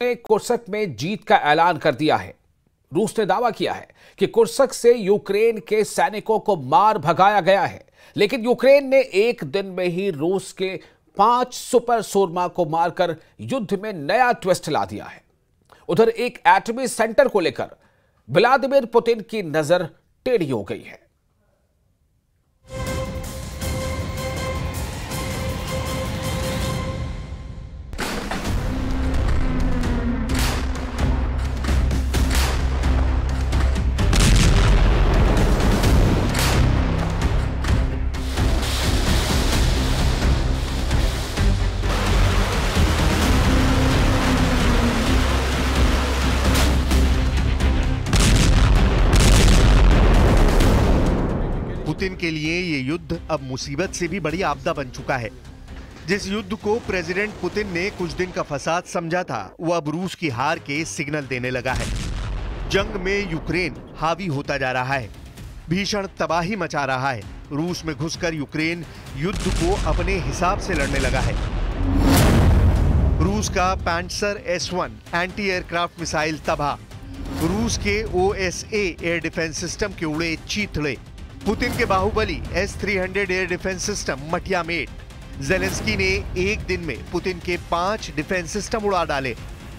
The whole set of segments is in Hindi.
ने कुर्स्क में जीत का ऐलान कर दिया है। रूस ने दावा किया है कि कुर्स्क से यूक्रेन के सैनिकों को मार भगाया गया है, लेकिन यूक्रेन ने एक दिन में ही रूस के 5 सुपर सोरमा को मारकर युद्ध में नया ट्विस्ट ला दिया है। उधर एक एटमी सेंटर को लेकर व्लादिमीर पुतिन की नजर टेढ़ी हो गई है। पुतिन के लिए ये युद्ध अब मुसीबत से भी बड़ी आपदा बन चुका है। जिस युद्ध को प्रेसिडेंट पुतिन ने कुछ दिन का फसाद समझा था, वो अब रूस की हार के सिग्नल देने लगा है। जंग में यूक्रेन हावी होता जा रहा है, भीषण तबाही मचा रहा है। रूस में घुसकर यूक्रेन युद्ध को अपने हिसाब से लड़ने लगा है। रूस का पैंट्सर S-1 एंटी एयरक्राफ्ट मिसाइल तबाह, रूस के OSA एयर डिफेंस सिस्टम के उड़े चीथड़े, पुतिन के बाहुबली S-300 एयर डिफेंस सिस्टम मटिया मेट। ज़ेलेंस्की ने एक दिन में पुतिन के 5 डिफेंस सिस्टम उड़ा डाले।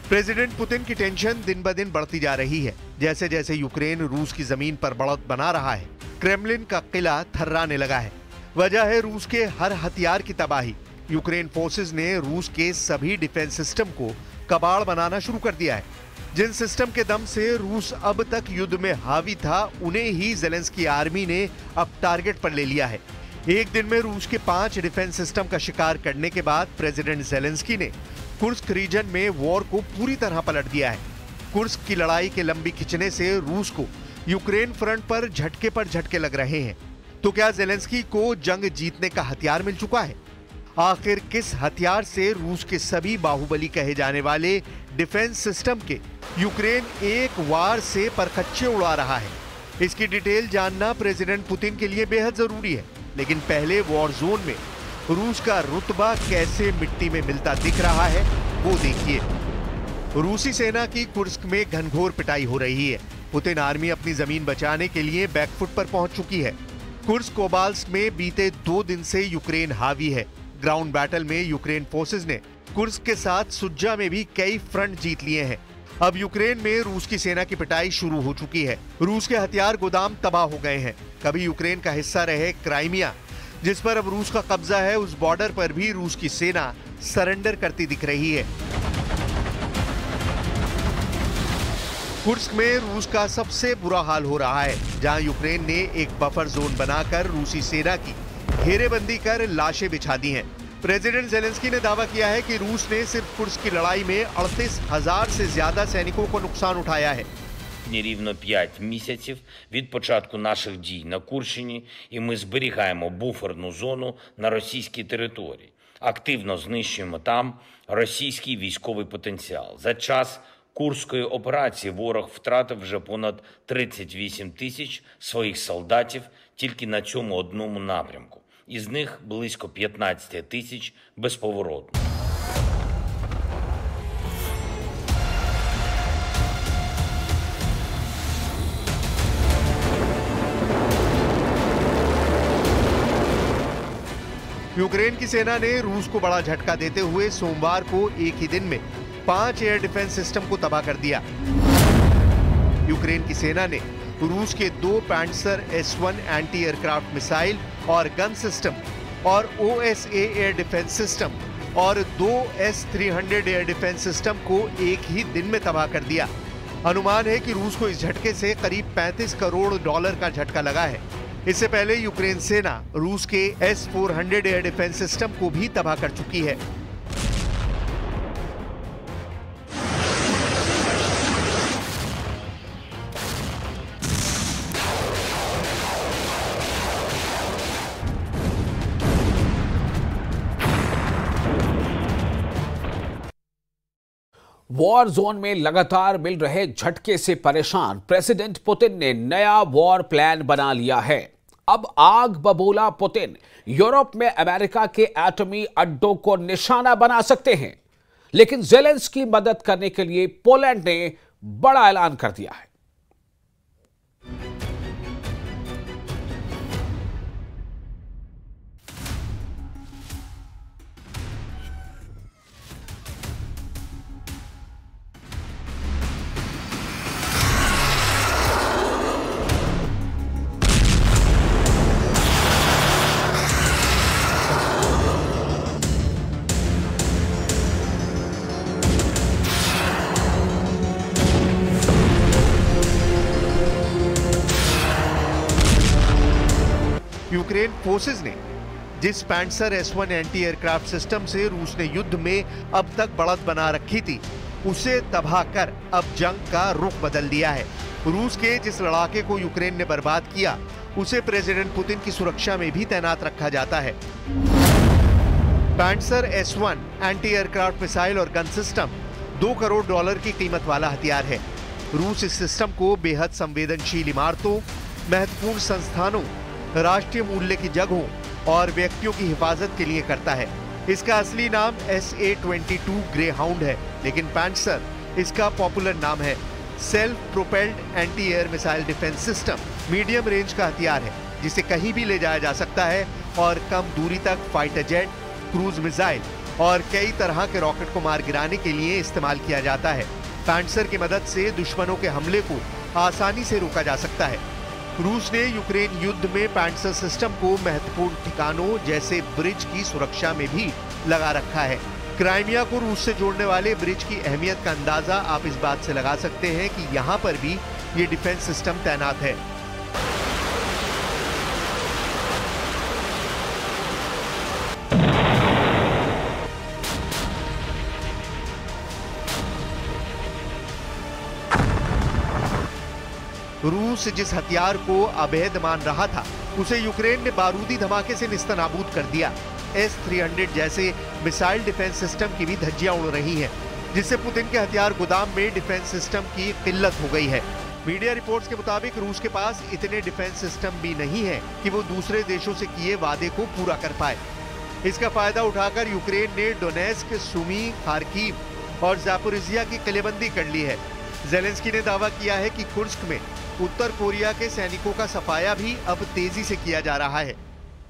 प्रेसिडेंट पुतिन की टेंशन दिन ब दिन बढ़ती जा रही है। जैसे जैसे यूक्रेन रूस की जमीन पर बढ़त बना रहा है, क्रेमलिन का किला थर्राने लगा है। वजह है रूस के हर हथियार की तबाही। यूक्रेन फोर्सेस ने रूस के सभी डिफेंस सिस्टम को कबाड़ बनाना शुरू कर दिया है। जिन सिस्टम के दम से रूस अब तक युद्ध में हावी था, उन्हें ही ज़ेलेंस्की आर्मी ने अब टारगेट पर ले लिया है। एक दिन में रूस के 5 डिफेंस सिस्टम का शिकार करने के बाद प्रेसिडेंट ज़ेलेंस्की ने कुर्स्क रीजन में वॉर को पूरी तरह पलट दिया है। कुर्स्क की लड़ाई के लंबी खिंचने से रूस को यूक्रेन फ्रंट पर झटके लग रहे हैं। तो क्या ज़ेलेंस्की को जंग जीतने का हथियार मिल चुका है? आखिर किस हथियार से रूस के सभी बाहुबली कहे जाने वाले डिफेंस सिस्टम के यूक्रेन एक वार से परखच्चे उड़ा रहा है? इसकी डिटेल जानना प्रेसिडेंट पुतिन के लिए बेहद जरूरी है। लेकिन पहले वॉर जोन में रूस का रुतबा कैसे मिट्टी में मिलता दिख रहा है, वो देखिए। रूसी सेना की कुर्स्क में घनघोर पिटाई हो रही है। पुतिन आर्मी अपनी जमीन बचाने के लिए बैकफुट पर पहुंच चुकी है। कुर्स्क ओब्लास्ट में बीते 2 दिन से यूक्रेन हावी है। ग्राउंड बैटल में यूक्रेन फोर्सेस ने कुर्स्क के साथ सुज्जा में भी कई फ्रंट जीत लिए हैं। अब यूक्रेन में रूस की सेना की पिटाई शुरू हो चुकी है। रूस के हथियार गोदाम तबाह हो गए हैं। कभी यूक्रेन का हिस्सा रहे क्राइमिया, जिस पर अब रूस का कब्जा है, उस बॉर्डर पर भी रूस की सेना सरेंडर करती दिख रही है। कुर्स्क में रूस का सबसे बुरा हाल हो रहा है, जहां यूक्रेन ने एक बफर जोन बनाकर रूसी सेना की घेरेबंदी कर लाशें बिछा दी हैं। प्रेसिडेंट ज़ेलेंस्की ने दावा किया है कि रूस ने सिर्फ कुर्स्क की लड़ाई में 38,000 से ज्यादा सैनिकों को नुकसान उठाया है। Рівно 5 місяців від початку наших дій на Курщині, і ми зберігаємо буферну зону на російській території. Активно знищуємо там російський військовий потенціал. За час Курської операції ворог втратив вже понад 38 тисяч своїх солдатів тільки на цьому одному напрямку. Із них близько 15 тисяч безповоротно. यूक्रेन की सेना ने रूस को बड़ा झटका देते हुए सोमवार को एक ही दिन में 5 एयर डिफेंस सिस्टम को तबाह कर दिया। यूक्रेन की सेना ने रूस के 2 पैंट्सर S-1 एंटी एयरक्राफ्ट मिसाइल और गन सिस्टम और OSA एयर डिफेंस सिस्टम और 2 S-300 एयर डिफेंस सिस्टम को एक ही दिन में तबाह कर दिया। अनुमान है कि रूस को इस झटके से करीब $35 करोड़ का झटका लगा है। इससे पहले यूक्रेन सेना रूस के S-400 एयर डिफेंस सिस्टम को भी तबाह कर चुकी है। वॉर जोन में लगातार मिल रहे झटके से परेशान प्रेसिडेंट पुतिन ने नया वॉर प्लान बना लिया है। अब आग बबूला पुतिन यूरोप में अमेरिका के एटमी अड्डों को निशाना बना सकते हैं। लेकिन ज़ेलेंस्की की मदद करने के लिए पोलैंड ने बड़ा ऐलान कर दिया है। यूक्रेन फोर्सेस ने जिस पैंसर S-1 एंटी एयरक्राफ्ट सिस्टम से रूस ने युद्ध में अब तक बढ़त बना रखी थी, उसे तबाह कर अब जंग का रुख बदल दिया है। रूस के जिस लड़ाके को यूक्रेन ने बर्बाद किया, उसे प्रेसिडेंट पुतिन की सुरक्षा में भी तैनात रखा जाता है। पैंसर S-1 एंटी एयरक्राफ्ट मिसाइल और गन सिस्टम $2 करोड़ की कीमत वाला हथियार है। रूस इस सिस्टम को बेहद संवेदनशील इमारतों, महत्वपूर्ण संस्थानों, राष्ट्रीय मूल्य की जगहों और व्यक्तियों की हिफाजत के लिए करता है। इसका असली नाम SA-22 ग्रेहाउंड है, लेकिन पैंसर इसका पॉपुलर नाम है। Self propelled anti air missile defence system medium range का हथियार है, जिसे कहीं भी ले जाया जा सकता है और कम दूरी तक फाइटर जेट, क्रूज मिसाइल और कई तरह के रॉकेट को मार गिराने के लिए इस्तेमाल किया जाता है। पैंसर की मदद से दुश्मनों के हमले को आसानी से रोका जा सकता है। रूस ने यूक्रेन युद्ध में पैंसर सिस्टम को महत्वपूर्ण ठिकानों जैसे ब्रिज की सुरक्षा में भी लगा रखा है। क्राइमिया को रूस से जोड़ने वाले ब्रिज की अहमियत का अंदाजा आप इस बात से लगा सकते हैं कि यहाँ पर भी ये डिफेंस सिस्टम तैनात है। रूस जिस हथियार को अवैध मान रहा था, उसे यूक्रेन ने बारूदी धमाके से निस्तनाबूद कर दिया। S-300 जैसे मिसाइल डिफेंस सिस्टम की भी धज्जियां उड़ रही हैं, जिससे पुतिन के हथियार गोदाम में डिफेंस सिस्टम की किल्लत हो गई है। मीडिया रिपोर्ट्स के मुताबिक रूस के पास इतने डिफेंस सिस्टम भी नहीं है कि वो दूसरे देशों से किए वादे को पूरा कर पाए। इसका फायदा उठाकर यूक्रेन ने डोनेस्क, सुमी, खार्किव और ज़ापोरिजिया की किलेबंदी कर ली है। ज़ेलेंस्की ने दावा किया है कि कुर्स्क में उत्तर कोरिया के सैनिकों का सफाया भी अब तेजी से किया जा रहा है।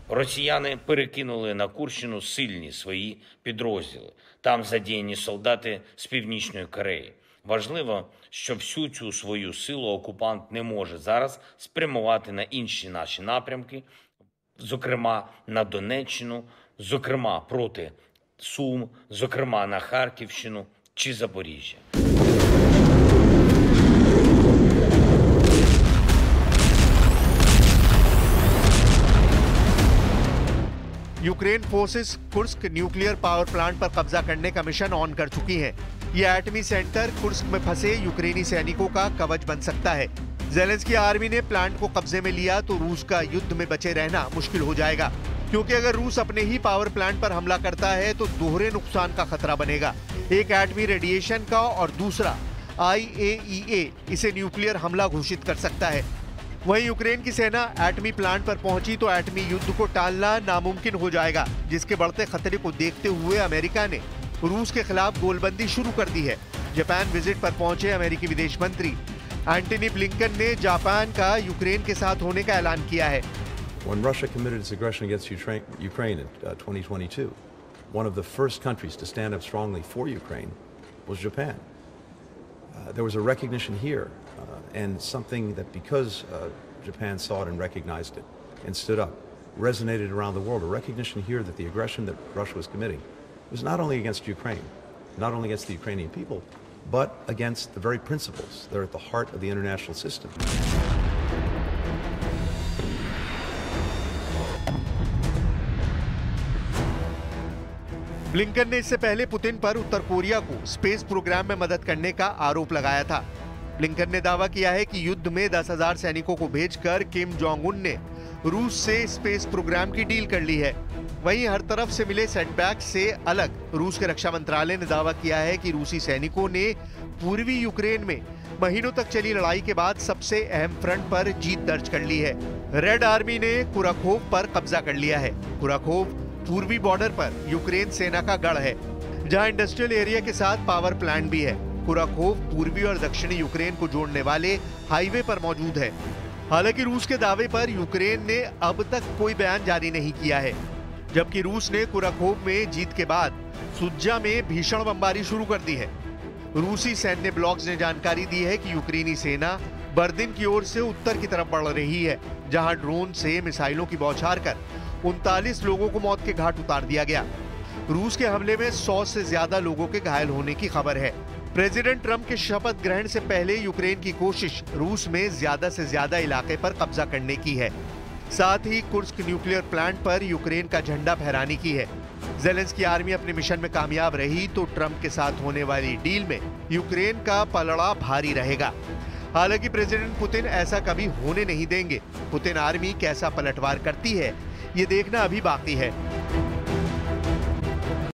Росіяни перекинули на Курщину сильні свої підрозділи. Там задіяні солдати з Північної Кореї. Важливо, що всю цю свою силу окупант не може зараз спрямувати на інші наші напрямки, зокрема на Донеччину, зокрема проти Сум, зокрема на Харківщину чи Запоріжжя. Ukraine forces Kursk nuclear power plant पर कब्जा करने का मिशन ऑन कर चुकी हैं। यह एटमी सेंटर कुर्स्क में फंसे यूक्रेनी सैनिकों का कवच बन सकता है। ज़ेलेंस्की आर्मी ने प्लांट को कब्जे में लिया तो रूस का युद्ध में बचे रहना मुश्किल हो जाएगा, क्योंकि अगर रूस अपने ही पावर प्लांट पर हमला करता है तो दोहरे नुकसान का खतरा बनेगा। एक एटमी रेडिएशन का और दूसरा IAEA इसे न्यूक्लियर हमला घोषित कर सकता है। वहीं यूक्रेन की सेना एटमी प्लांट पर पहुंची तो एटमी युद्ध को टालना नामुमकिन हो जाएगा, जिसके बढ़ते खतरे को देखते हुए अमेरिका ने रूस के खिलाफ गोलबंदी शुरू कर दी है। जापान विजिट पर पहुंचे अमेरिकी विदेश मंत्री एंटनी ब्लिंकन ने जापान का यूक्रेन के साथ होने का ऐलान किया है। When Russia committed its aggression against Ukraine in 2022, one of the first countries to stand up strongly for Ukraine was Japan. There was a recognition here and something that because Japan saw it and recognized it and stood up, resonated around the world, a recognition here that the aggression that Russia was committing was not only against Ukraine, not only against the Ukrainian people, but against the very principles that are at the heart of the international system. Blinken ने इससे पहले पुतिन पर उत्तर कोरिया को स्पेस प्रोग्राम में मदद करने का आरोप लगाया था। ब्लिंकन ने दावा किया है कि युद्ध में 10,000 सैनिकों को भेजकर किम जोंग उन ने रूस से स्पेस प्रोग्राम की डील कर ली है। वहीं हर तरफ से मिले सेटबैक से अलग रूस के रक्षा मंत्रालय ने दावा किया है कि रूसी सैनिकों ने पूर्वी यूक्रेन में महीनों तक चली लड़ाई के बाद सबसे अहम फ्रंट पर जीत दर्ज कर ली है। रेड आर्मी ने कुराखोव पर कब्जा कर लिया है। कुराखोव पूर्वी बॉर्डर पर यूक्रेन सेना का गढ़ है। जहां इंडस्ट्रियल एरिया के साथ पावर प्लांट भी है। कुराकोव पूर्वी और दक्षिणी यूक्रेन को जोड़ने वाले हाईवे पर मौजूद है। हालांकि रूस के दावे पर यूक्रेन ने अब तक कोई बयान जारी नहीं किया है, जबकि रूस ने कुराकोव में जीत के बाद सुज्जा में भीषण बमबारी शुरू कर दी है। रूसी सैन्य ब्लॉग्स ने जानकारी दी है कि यूक्रेनी सेना बर्दिन की ओर से उत्तर की तरफ बढ़ रही है, जहां ड्रोन से मिसाइलों की बौछार कर 39 लोगों को मौत के घाट उतार दिया गया। रूस के हमले में 100 से ज्यादा लोगों के घायल होने की खबर है। प्रेसिडेंट ट्रंप के शपथ ग्रहण से पहले यूक्रेन की कोशिश रूस में ज्यादा से ज्यादा इलाके पर कब्जा करने की है। साथ ही कुर्स्क न्यूक्लियर प्लांट पर यूक्रेन का झंडा फहराने की है। ज़ेलेंस्की आर्मी अपने मिशन में कामयाब रही तो ट्रंप के साथ होने वाली डील में यूक्रेन का पलड़ा भारी रहेगा। हालांकि प्रेसिडेंट पुतिन ऐसा कभी होने नहीं देंगे। पुतिन आर्मी कैसा पलटवार करती है, ये देखना अभी बाकी है।